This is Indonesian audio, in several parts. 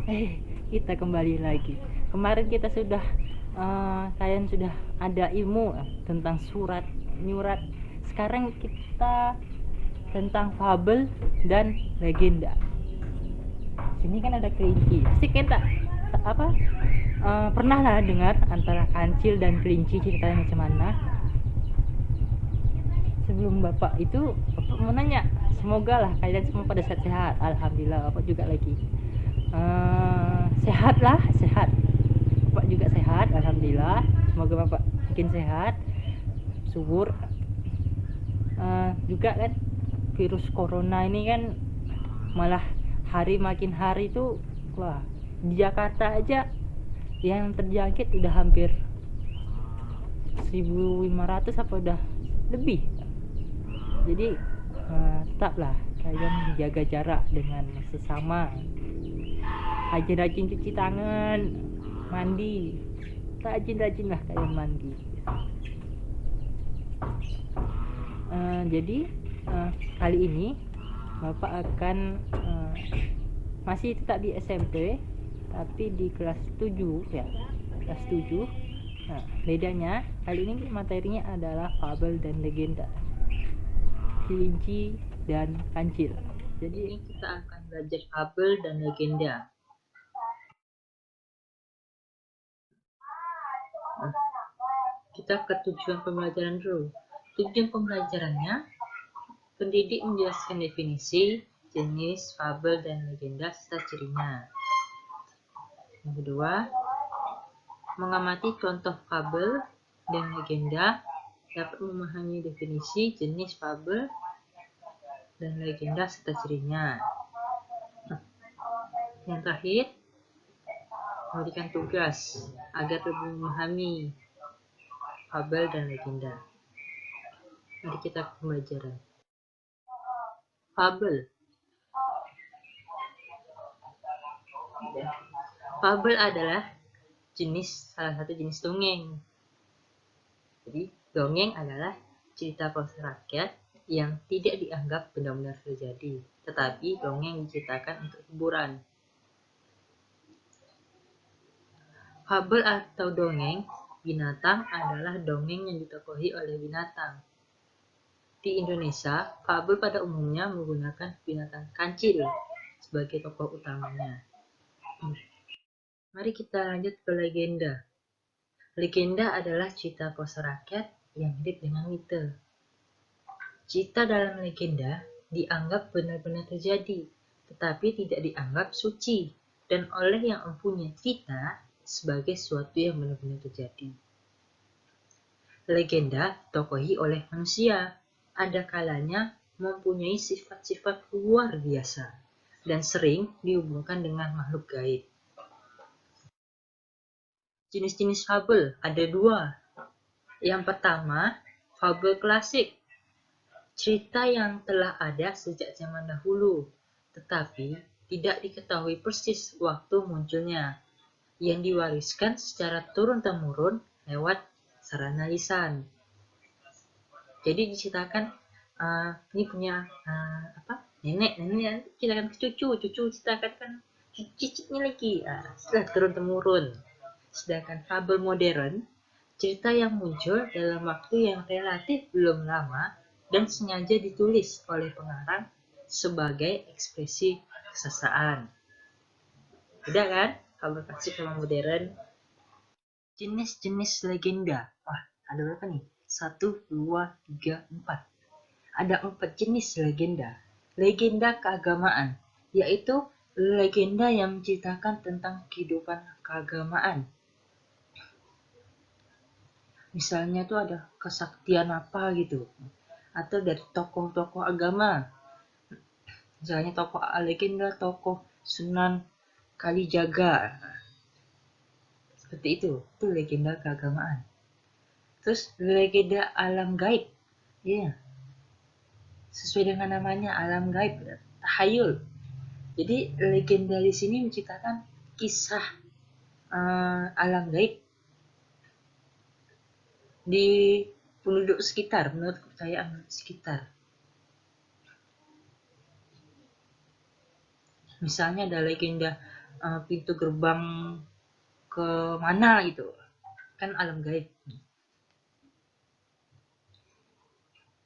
Kita kembali lagi. Kemarin kita sudah kalian sudah ada ilmu tentang surat nyurat. Sekarang kita tentang fabel dan legenda. Sini kan ada kelinci. Pasti kita apa pernah lah dengar antara kancil dan kelinci ceritanya macam mana. Sebelum bapak itu, bapak mau nanya, semoga lah kalian semua pada sehat-sehat. Alhamdulillah, bapak juga lagi sehat lah, sehat. Bapak juga sehat, alhamdulillah. Semoga bapak makin sehat, subur. Juga kan virus corona ini kan malah hari makin hari itu, wah, di Jakarta aja yang terjangkit udah hampir 1.500 apa udah lebih. Jadi tetaplah kalian jaga jarak dengan sesama, rajin-rajin cuci tangan, mandi, rajin-rajinlah kalian mandi. Jadi kali ini bapak akan masih tetap di SMP tapi di kelas 7 ya, kelas 7. Nah, bedanya kali ini materinya adalah fabel dan legenda, kelinci dan kancil. Jadi ini kita akan belajar fabel dan legenda. Kita ke tujuan pembelajaran dulu. Tujuan pembelajarannya, pendidik menjelaskan definisi, jenis, fabel, dan legenda serta cirinya. Yang kedua, mengamati contoh fabel dan legenda, dapat memahami definisi, jenis fabel, dan legenda serta cirinya. Yang terakhir, memberikan tugas agar lebih memahami fabel dan legenda. Mari kita ke pembelajaran. Fabel. Fabel adalah salah satu jenis dongeng. Jadi, dongeng adalah cerita proses rakyat yang tidak dianggap benar-benar terjadi, tetapi dongeng diceritakan untuk hiburan. Fabel atau dongeng binatang adalah dongeng yang ditokohi oleh binatang. Di Indonesia, fabel pada umumnya menggunakan binatang kancil sebagai tokoh utamanya. Mari kita lanjut ke legenda. Legenda adalah cerita proses rakyat yang mirip dengan mite. Cerita dalam legenda dianggap benar-benar terjadi, tetapi tidak dianggap suci, dan oleh yang mempunyai cerita sebagai sesuatu yang benar-benar terjadi. Legenda ditokohi oleh manusia, ada kalanya mempunyai sifat-sifat luar biasa, dan sering dihubungkan dengan makhluk gaib. Jenis-jenis fabel ada dua. Yang pertama, fabel klasik. Cerita yang telah ada sejak zaman dahulu, tetapi tidak diketahui persis waktu munculnya, yang diwariskan secara turun-temurun lewat sarana lisan. Jadi diceritakan ini punya nenek ceritakan ke cucu ceritakan kan cicitnya lagi, setelah turun-temurun. Sedangkan fabel modern, cerita yang muncul dalam waktu yang relatif belum lama dan sengaja ditulis oleh pengarang sebagai ekspresi kesasaan. Beda kan? Fabel klasik sama modern. Jenis-jenis legenda. Wah, ada berapa nih? 1, 2, 3, 4. Ada 4 jenis legenda. Legenda keagamaan, yaitu legenda yang menceritakan tentang kehidupan keagamaan. Misalnya tuh ada kesaktian apa gitu, atau dari tokoh-tokoh agama. Misalnya legenda tokoh Sunan Kalijaga. Seperti itu legenda keagamaan. Terus legenda alam gaib, ya, sesuai dengan namanya alam gaib, tahayul. Jadi legenda di sini menceritakan kisah alam gaib di penduduk sekitar, menurut kepercayaan sekitar. Misalnya ada legenda pintu gerbang ke mana gitu, kan alam gaib.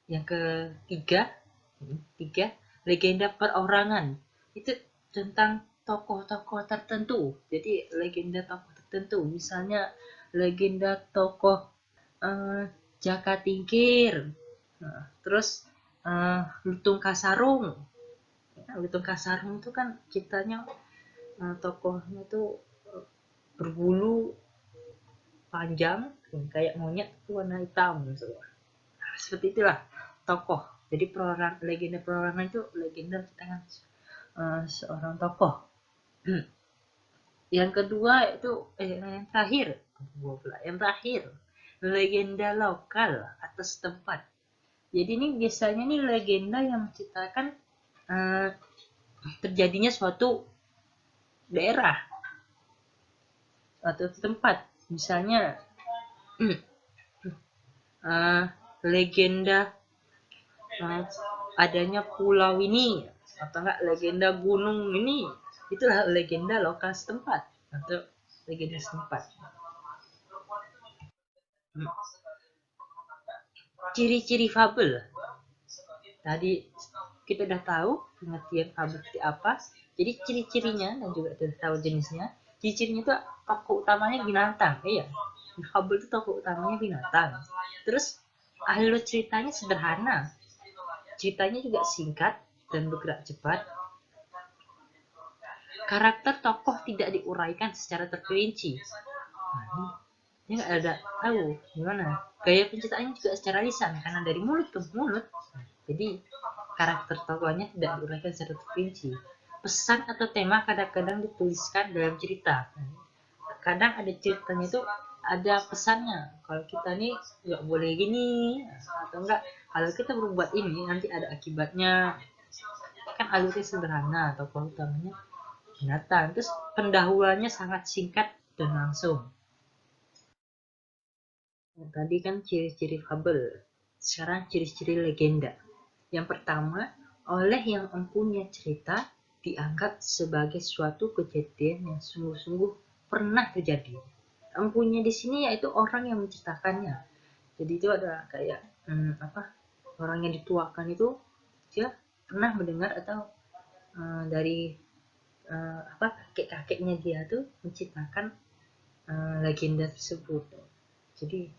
Yang ketiga, legenda perorangan. Itu tentang tokoh-tokoh tertentu. Jadi legenda tokoh tertentu, misalnya legenda tokoh Jaka Tingkir, terus Lutung Kasarung. Lutung Kasarung itu kan ceritanya tokohnya tuh berbulu panjang kayak monyet warna hitam gitu. Seperti itulah tokoh. Jadi legenda perorangan itu legenda tentang seorang tokoh. Yang kedua itu yang terakhir legenda lokal atau setempat. Jadi ini biasanya nih legenda yang menceritakan terjadinya suatu daerah atau tempat. Misalnya legenda adanya pulau ini, atau enggak legenda gunung ini, itulah legenda lokal setempat atau legenda setempat. Ciri-ciri fabel. Tadi kita udah tahu pengertian fabel seperti apa. Jadi ciri-cirinya dan juga kita tahu jenisnya. Ciri-cirinya itu tokoh utamanya binatang. Iya, fabel itu tokoh utamanya binatang. Terus alur ceritanya sederhana. Ceritanya juga singkat dan bergerak cepat. Karakter tokoh tidak diuraikan secara terperinci. Nah, ini nggak ada tahu gimana. Gaya penceritaannya juga secara lisan karena dari mulut ke mulut. Jadi karakter tokohnya tidak diuraikan secara terperinci. Pesan atau tema kadang-kadang dituliskan dalam cerita. Kadang ada ceritanya itu ada pesannya. Kalau kita nih nggak boleh gini, atau enggak kalau kita berbuat ini nanti ada akibatnya. Kan alurnya sederhana, tokoh utamanya binatang. Terus pendahuluannya sangat singkat dan langsung. Tadi kan ciri-ciri fabel. Sekarang ciri-ciri legenda. Yang pertama, oleh yang empunya cerita dianggap sebagai suatu kejadian yang sungguh-sungguh pernah terjadi. Empunya di sini yaitu orang yang menceritakannya. Jadi itu ada kayak orang yang dituakan itu dia pernah mendengar atau dari kakek-kakeknya dia tuh menciptakan legenda tersebut. Jadi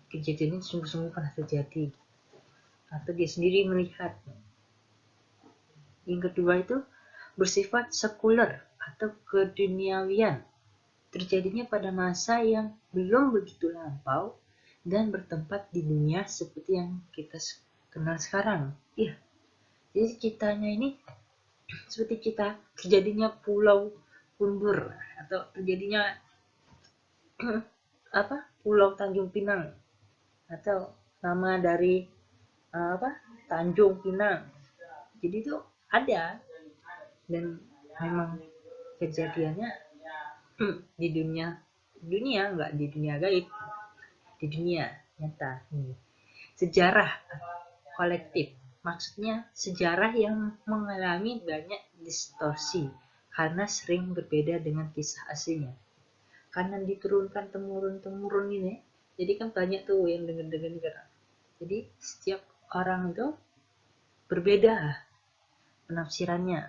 kejadian ini sungguh-sungguh pernah terjadi atau dia sendiri melihat. Yang kedua itu bersifat sekuler atau keduniawian, terjadinya pada masa yang belum begitu lampau dan bertempat di dunia seperti yang kita kenal sekarang. Iya, jadi ceritanya ini seperti kita terjadinya Pulau Kundur atau terjadinya Pulau Tanjung Pinang atau nama dari Tanjung Pinang. Jadi itu ada dan memang kejadiannya di dunia nggak di dunia gaib, di dunia nyata. Sejarah kolektif, maksudnya sejarah yang mengalami banyak distorsi karena sering berbeda dengan kisah aslinya, karena diturunkan temurun ini. Jadi kan banyak tuh yang dengar. Jadi setiap orang itu berbeda penafsirannya.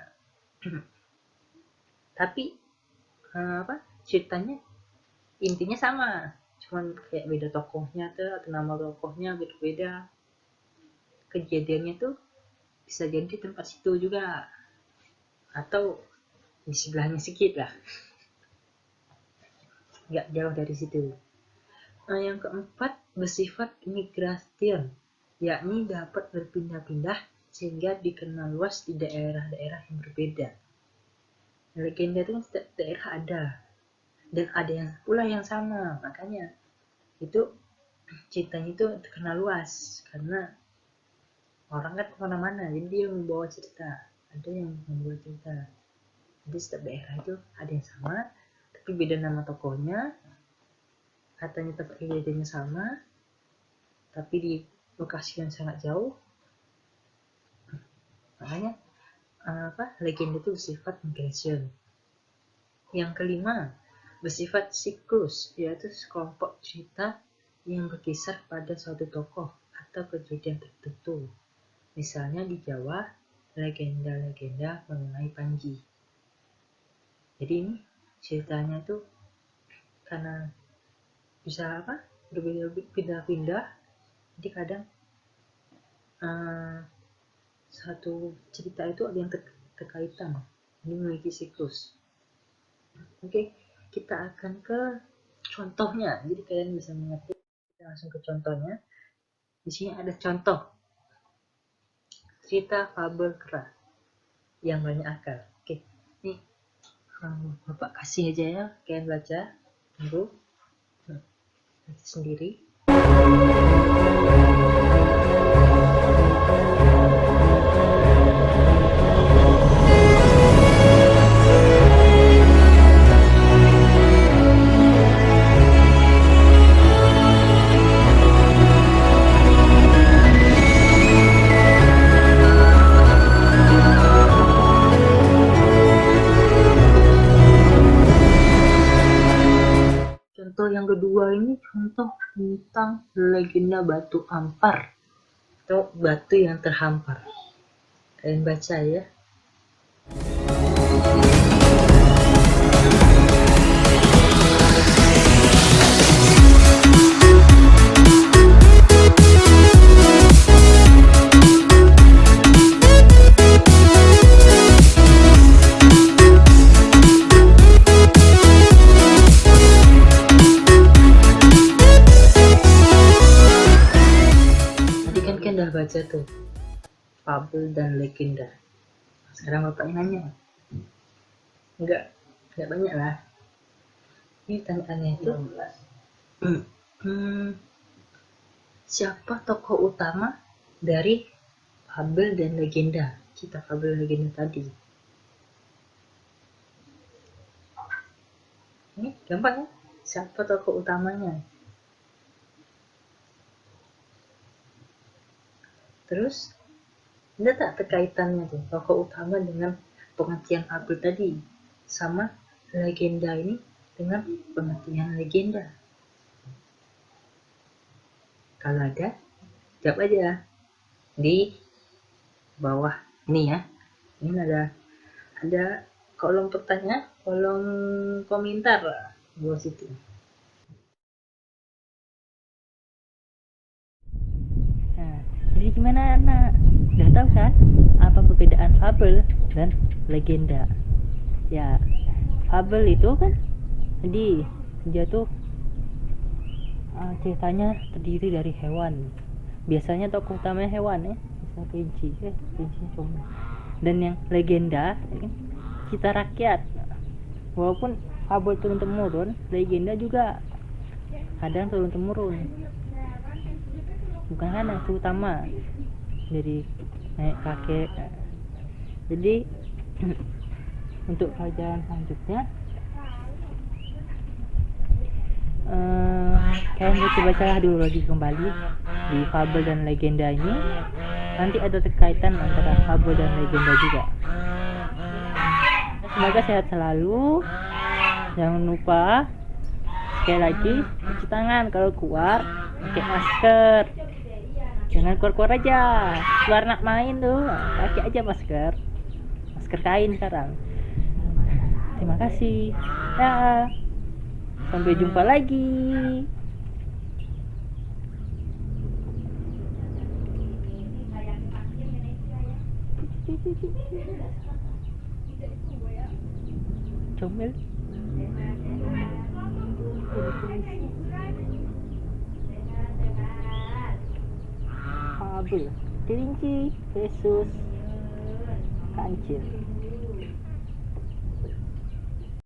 Tapi ceritanya intinya sama, cuman kayak beda tokohnya tuh atau nama tokohnya beda-beda. Kejadiannya tuh bisa jadi di tempat situ juga atau di sebelahnya sedikit lah, nggak jauh dari situ. Yang keempat bersifat migratif, yakni dapat berpindah-pindah sehingga dikenal luas di daerah-daerah yang berbeda. Legenda itu kan setiap daerah ada dan ada yang pula yang sama, makanya itu ceritanya itu terkenal luas karena orang kan kemana-mana, jadi dia membawa cerita, ada yang membawa cerita. Jadi setiap daerah itu ada yang sama tapi beda nama tokohnya, katanya tempat kejadiannya sama tapi di lokasi yang sangat jauh. Makanya legenda itu bersifat migration. Yang kelima, bersifat siklus, yaitu sekelompok cerita yang berkisar pada suatu tokoh atau kejadian tertentu. Misalnya di Jawa, legenda-legenda mengenai Panji. Jadi ini ceritanya tuh karena bisa pindah-pindah, jadi kadang satu cerita itu ada yang terkaitan, ini memiliki siklus. Oke, kita akan ke contohnya, jadi kalian bisa mengerti. Kita langsung ke contohnya. Di sini ada contoh cerita fabel kera yang banyak akal. Oke, ini Bapak kasih aja ya, kalian baca dulu sendiri. Contoh yang kedua ini contoh tentang legenda batu ampar atau batu yang terhampar. Kalian baca ya. Udah baca tuh fabel dan legenda. Sekarang Bapak nanya. Enggak banyak lah. Ini tanyaannya itu siapa tokoh utama dari fabel dan legenda? Cerita fabel dan legenda tadi. Ini gampang ya? Siapa tokoh utamanya? Terus ada tak terkaitannya tuh tokoh utama dengan pengertian fabel tadi sama legenda ini dengan pengertian legenda? Kalau ada, jawab aja di bawah ini ya. Ini ada kolom pertanyaan, kolom komentar di bawah situ. Jadi gimana anak? Udah tahu kan apa perbedaan fabel dan legenda? Ya, fabel itu kan jadi dia tuh ceritanya terdiri dari hewan. Biasanya tokoh utamanya hewan ya, misal kelinci cuma. Dan yang legenda ya kan, cerita rakyat. Walaupun fabel turun temurun, legenda juga kadang turun temurun. Bukan kan yang terutama dari naik kakek. Jadi untuk pelajaran selanjutnya kalian baca dulu lagi kembali di fabel dan legenda ini. Nanti ada terkaitan antara fabel dan legenda juga. Semoga sehat selalu. Jangan lupa sekali lagi cuci tangan, kalau keluar pakai masker. Jangan keluar aja, keluar nak main tuh pakai aja masker kain sekarang. Terima kasih ya, sampai jumpa lagi. Comel fabel kelinci versus kancil.